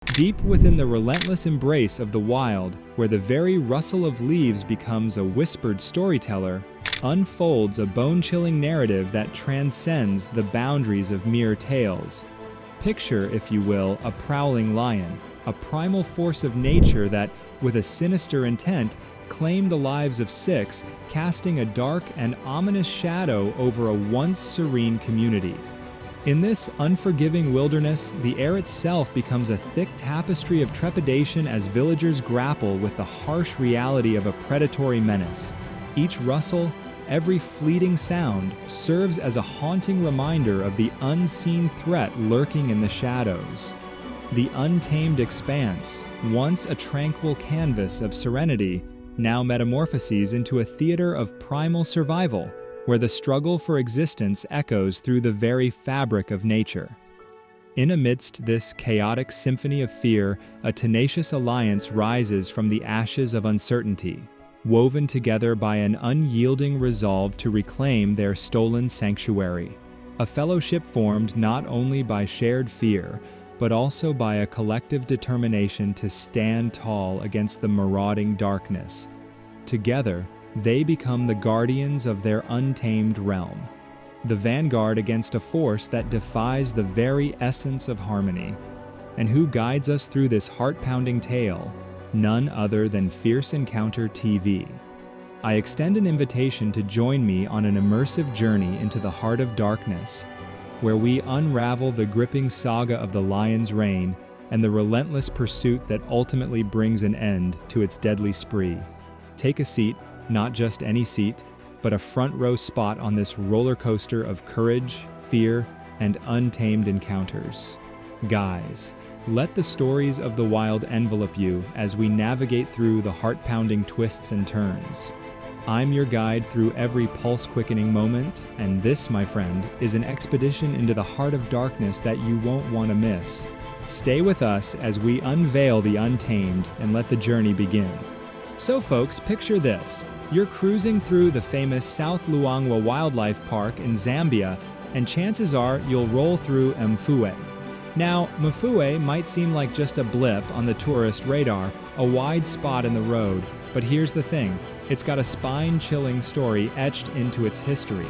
Deep within the relentless embrace of the wild, where the very rustle of leaves becomes a whispered storyteller, unfolds a bone-chilling narrative that transcends the boundaries of mere tales. Picture, if you will, a prowling lion, a primal force of nature that, with a sinister intent, claimed the lives of six, casting a dark and ominous shadow over a once serene community. In this unforgiving wilderness, the air itself becomes a thick tapestry of trepidation as villagers grapple with the harsh reality of a predatory menace. Each rustle, every fleeting sound, serves as a haunting reminder of the unseen threat lurking in the shadows. The untamed expanse, once a tranquil canvas of serenity, now metamorphoses into a theater of primal survival, where the struggle for existence echoes through the very fabric of nature. In amidst this chaotic symphony of fear, a tenacious alliance rises from the ashes of uncertainty, woven together by an unyielding resolve to reclaim their stolen sanctuary. A fellowship formed not only by shared fear, but also by a collective determination to stand tall against the marauding darkness. Together, they become the guardians of their untamed realm, the vanguard against a force that defies the very essence of harmony. And who guides us through this heart-pounding tale? None other than Fierce Encounter TV. I extend an invitation to join me on an immersive journey into the heart of darkness, where we unravel the gripping saga of the lion's reign and the relentless pursuit that ultimately brings an end to its deadly spree. Take a seat, not just any seat, but a front row spot on this roller coaster of courage, fear, and untamed encounters. Guys, let the stories of the wild envelop you as we navigate through the heart-pounding twists and turns. I'm your guide through every pulse-quickening moment, and this, my friend, is an expedition into the heart of darkness that you won't want to miss. Stay with us as we unveil the untamed and let the journey begin. So folks, picture this. You're cruising through the famous South Luangwa Wildlife Park in Zambia, and chances are you'll roll through Mfue. Now, Mfue might seem like just a blip on the tourist radar, a wide spot in the road, but here's the thing, it's got a spine-chilling story etched into its history.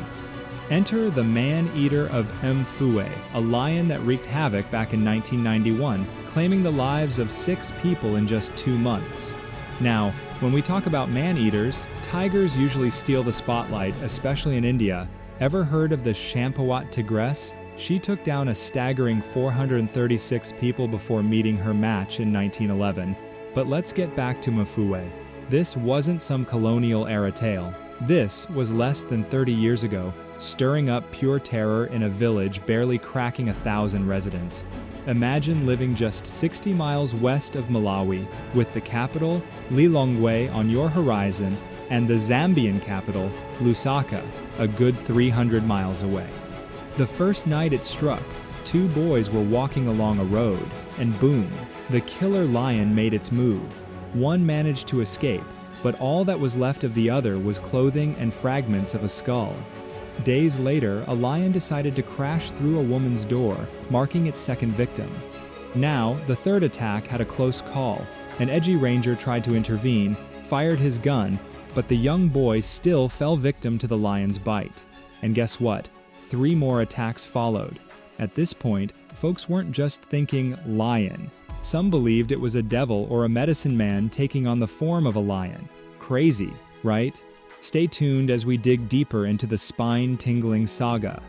Enter the man-eater of Mfue, a lion that wreaked havoc back in 1991, claiming the lives of 6 people in just 2 months. Now, when we talk about man-eaters, tigers usually steal the spotlight, especially in India. Ever heard of the Champawat tigress? She took down a staggering 436 people before meeting her match in 1911. But let's get back to Mfue. This wasn't some colonial-era tale. This was less than 30 years ago, stirring up pure terror in a village barely cracking 1,000 residents. Imagine living just 60 miles west of Malawi, with the capital, Lilongwe, on your horizon, and the Zambian capital, Lusaka, a good 300 miles away. The first night it struck, 2 boys were walking along a road, and boom, the killer lion made its move. One managed to escape, but all that was left of the other was clothing and fragments of a skull. Days later, a lion decided to crash through a woman's door, marking its second victim. Now, the third attack had a close call. An edgy ranger tried to intervene, fired his gun, but the young boy still fell victim to the lion's bite. And guess what? 3 more attacks followed. At this point, folks weren't just thinking lion. Some believed it was a devil or a medicine man taking on the form of a lion. Crazy, right? Stay tuned as we dig deeper into the spine-tingling saga.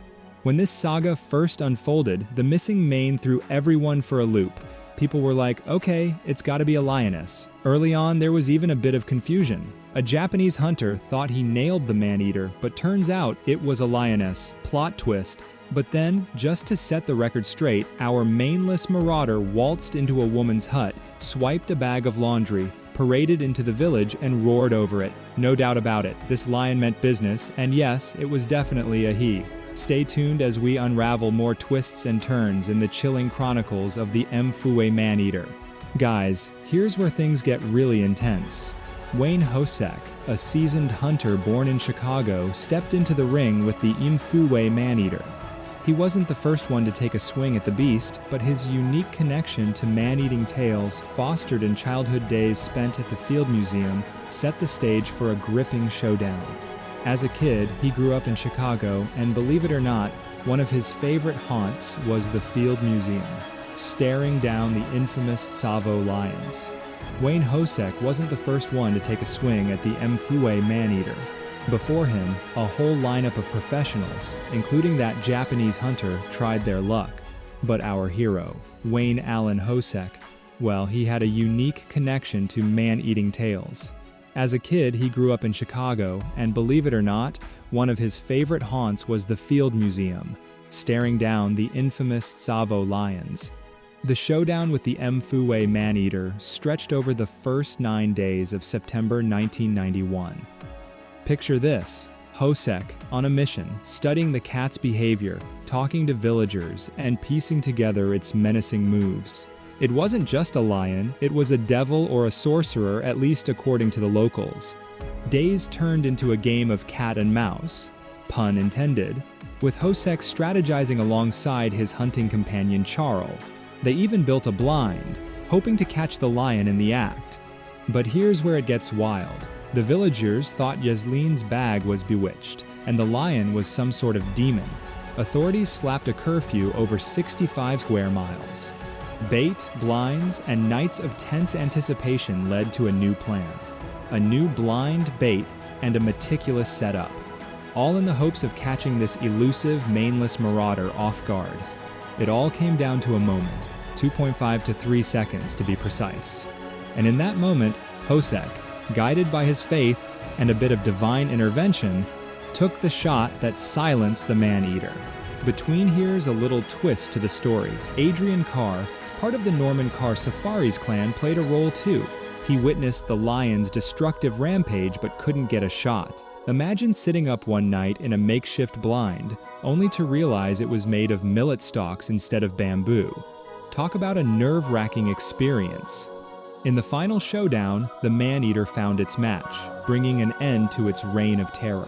When this saga first unfolded, the missing mane threw everyone for a loop. People were like, okay, it's gotta be a lioness. Early on, there was even a bit of confusion. A Japanese hunter thought he nailed the man-eater, but turns out it was a lioness. Plot twist. But then, just to set the record straight, our maneless marauder waltzed into a woman's hut, swiped a bag of laundry, paraded into the village, and roared over it. No doubt about it, this lion meant business, and yes, it was definitely a he. Stay tuned as we unravel more twists and turns in the chilling chronicles of the Mfue man-eater. Guys, here's where things get really intense. Wayne Hosek, a seasoned hunter born in Chicago, stepped into the ring with the Mfue man-eater. He wasn't the first one to take a swing at the beast, but his unique connection to man-eating tales, fostered in childhood days spent at the Field Museum, set the stage for a gripping showdown. As a kid, he grew up in Chicago, and believe it or not, one of his favorite haunts was the Field Museum, staring down the infamous Tsavo lions. Wayne Hosek wasn't the first one to take a swing at the Mfue man-eater. Before him, a whole lineup of professionals, including that Japanese hunter, tried their luck. But our hero, Wayne Allen Hosek, well, he had a unique connection to man-eating tales. As a kid, he grew up in Chicago, and believe it or not, one of his favorite haunts was the Field Museum, staring down the infamous Tsavo lions. The showdown with the Mfue man-eater stretched over the first 9 days of September 1991. Picture this: Hosek, on a mission, studying the cat's behavior, talking to villagers, and piecing together its menacing moves. It wasn't just a lion, it was a devil or a sorcerer, at least according to the locals. Days turned into a game of cat and mouse, pun intended, with Hosek strategizing alongside his hunting companion Charles. They even built a blind, hoping to catch the lion in the act. But here's where it gets wild. The villagers thought Yaslin's bag was bewitched, and the lion was some sort of demon. Authorities slapped a curfew over 65 square miles. Bait, blinds, and nights of tense anticipation led to a new plan. A new blind, bait, and a meticulous setup. All in the hopes of catching this elusive, maneless marauder off guard. It all came down to a moment, 2.5 to 3 seconds to be precise. And in that moment, Hosek, guided by his faith and a bit of divine intervention, took the shot that silenced the man-eater. Between here's a little twist to the story. Adrian Carr, part of the Norman Carr Safaris clan, played a role too. He witnessed the lion's destructive rampage but couldn't get a shot. Imagine sitting up one night in a makeshift blind, only to realize it was made of millet stalks instead of bamboo. Talk about a nerve-wracking experience. In the final showdown, the man-eater found its match, bringing an end to its reign of terror.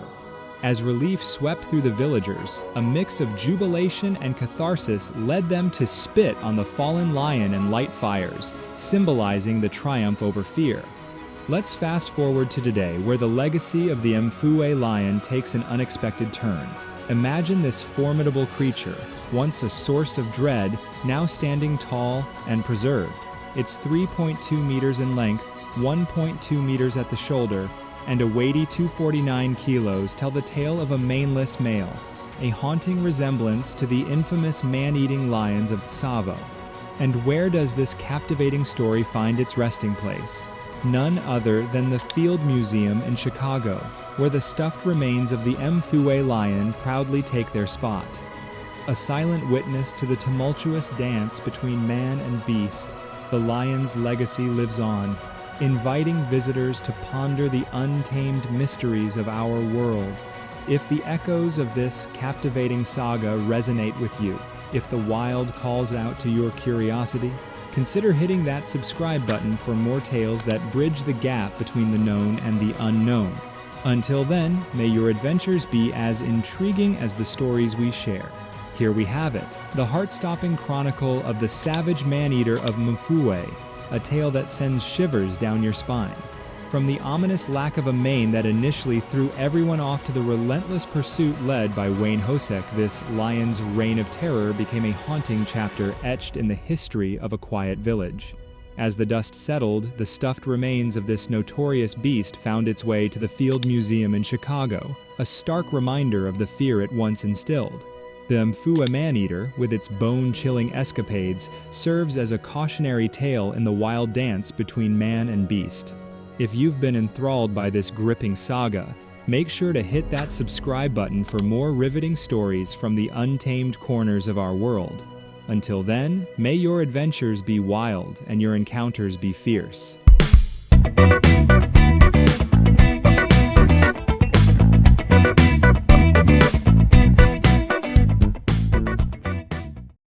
As relief swept through the villagers, a mix of jubilation and catharsis led them to spit on the fallen lion and light fires, symbolizing the triumph over fear. Let's fast forward to today, where the legacy of the Mfue lion takes an unexpected turn. Imagine this formidable creature, once a source of dread, now standing tall and preserved. It's 3.2 meters in length, 1.2 meters at the shoulder, and a weighty 249 kilos tell the tale of a maneless male, a haunting resemblance to the infamous man-eating lions of Tsavo. And where does this captivating story find its resting place? None other than the Field Museum in Chicago, where the stuffed remains of the Mfue lion proudly take their spot. A silent witness to the tumultuous dance between man and beast, the lion's legacy lives on, inviting visitors to ponder the untamed mysteries of our world. If the echoes of this captivating saga resonate with you, if the wild calls out to your curiosity, consider hitting that subscribe button for more tales that bridge the gap between the known and the unknown. Until then, may your adventures be as intriguing as the stories we share. Here we have it, the heart-stopping chronicle of the savage man-eater of Mfue, a tale that sends shivers down your spine. From the ominous lack of a mane that initially threw everyone off to the relentless pursuit led by Wayne Hosek, this lion's reign of terror became a haunting chapter etched in the history of a quiet village. As the dust settled, the stuffed remains of this notorious beast found its way to the Field Museum in Chicago, a stark reminder of the fear it once instilled. The Mfue man-eater, with its bone-chilling escapades, serves as a cautionary tale in the wild dance between man and beast. If you've been enthralled by this gripping saga, make sure to hit that subscribe button for more riveting stories from the untamed corners of our world. Until then, may your adventures be wild and your encounters be fierce.